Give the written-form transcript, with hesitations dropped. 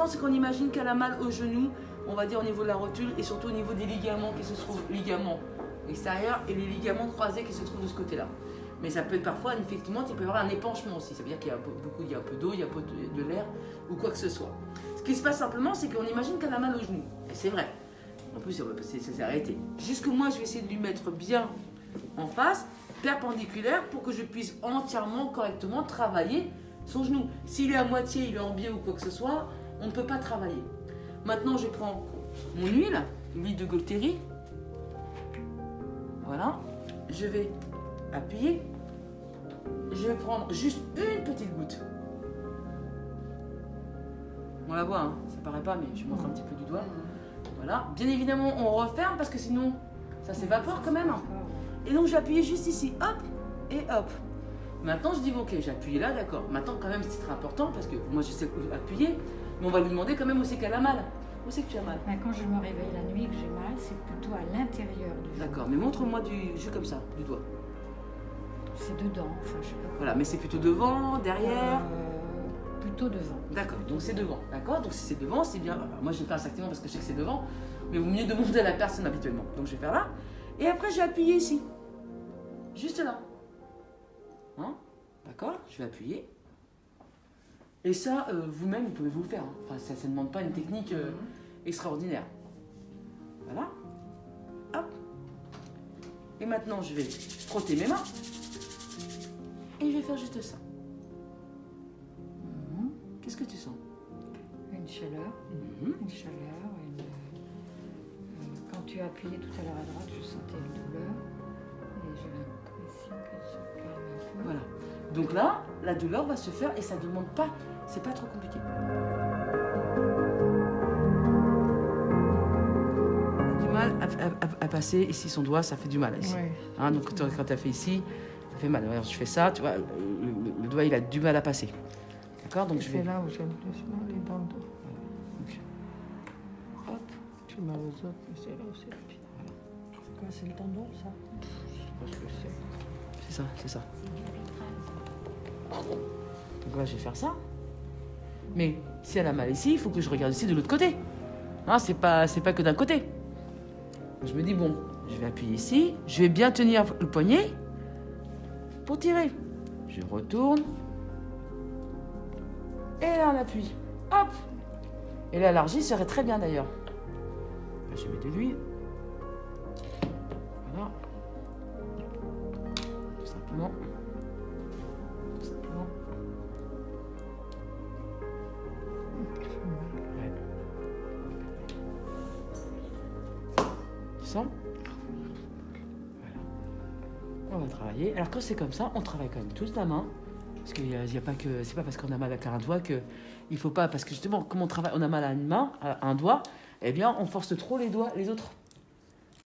important, c'est qu'on imagine qu'elle a mal au genou, on va dire au niveau de la rotule et surtout au niveau des ligaments qui se trouvent, ligaments extérieurs et les ligaments croisés qui se trouvent de ce côté-là. Mais ça peut être parfois, effectivement, il peut y avoir un épanchement aussi. Ça veut dire qu'il y a il y a un peu d'eau, il y a un peu de l'air ou quoi que ce soit. Ce qui se passe simplement, c'est qu'on imagine qu'elle a mal au genou. Et c'est vrai. En plus, ça s'est arrêté. Jusque moi, je vais essayer de lui mettre bien en face, perpendiculaire, pour que je puisse entièrement, correctement travailler son genou. S'il est à moitié, il est en biais ou quoi que ce soit, on ne peut pas travailler. Maintenant, je prends mon huile de Golteri. Voilà. Je vais appuyer. Je vais prendre juste une petite goutte. On la voit, hein, ça paraît pas, mais je montre un petit peu du doigt. Voilà. Bien évidemment, on referme parce que sinon, ça s'évapore quand même. Et donc, j'ai appuyé juste ici. Hop et hop. Maintenant, je dis, bon, ok, j'ai appuyé là, d'accord. Maintenant, quand même, c'est très important parce que moi, je sais appuyer, mais on va lui demander quand même où c'est qu'elle a mal. Où c'est que tu as mal? Quand je me réveille la nuit et que j'ai mal, c'est plutôt à l'intérieur du genou. D'accord, mais montre-moi juste comme ça, du doigt. C'est dedans, enfin, je sais pas. Voilà, mais c'est plutôt devant, derrière? Plutôt devant. D'accord, donc c'est devant. D'accord, donc si c'est devant, c'est bien. Alors, moi, je vais faire instinctivement parce que je sais que c'est devant, mais il vaut mieux demander à la personne habituellement. Donc, je vais faire là. Et après, j'ai appuyé ici. Juste là. Hein? D'accord, je vais appuyer. Et ça, vous-même, vous pouvez vous le faire. Hein. Enfin, ça ne demande pas une technique extraordinaire. Voilà. Hop. Et maintenant, je vais frotter mes mains. Et je vais faire juste ça. Qu'est-ce que tu sens? Une chaleur. Une chaleur. Quand tu as appuyé tout à l'heure à droite, je sentais une douleur. Et j'ai l'impression qu'elle se calme un peu. Voilà. Donc là, la douleur va se faire et ça ne demande pas, c'est pas trop compliqué. Du mal à passer ici son doigt, ça fait du mal ici. Ouais. Hein, donc quand tu as fait ici, ça fait mal. Alors je fais ça, tu vois, le doigt il a du mal à passer. D'accord, donc je vais. C'est là où j'ai le plus mal, les dents de dos. Donc, hop. J'ai mal aux autres, mais c'est là où c'est le pire. C'est quoi, c'est le tendon, ça? Je sais pas ce que c'est. C'est ça, c'est ça. Donc là, je vais faire ça. Mais si elle a mal ici, il faut que je regarde ici de l'autre côté. Hein, c'est pas que d'un côté. Donc, je me dis, bon, je vais appuyer ici. Je vais bien tenir le poignet pour tirer. Je retourne. Et là, on appuie. Hop. Et l'élargie serait très bien d'ailleurs. Là, je mets de l'huile. Voilà. Tout simplement. Tout simplement. Ouais. Tu sens? Voilà. On va travailler. Alors quand c'est comme ça, on travaille quand même tous la main. Parce qu'il y a pas que c'est pas parce qu'on a mal à un doigt que il faut pas, parce que justement comme on travaille, on a mal à une main, à un doigt, eh bien on force trop les doigts, les autres.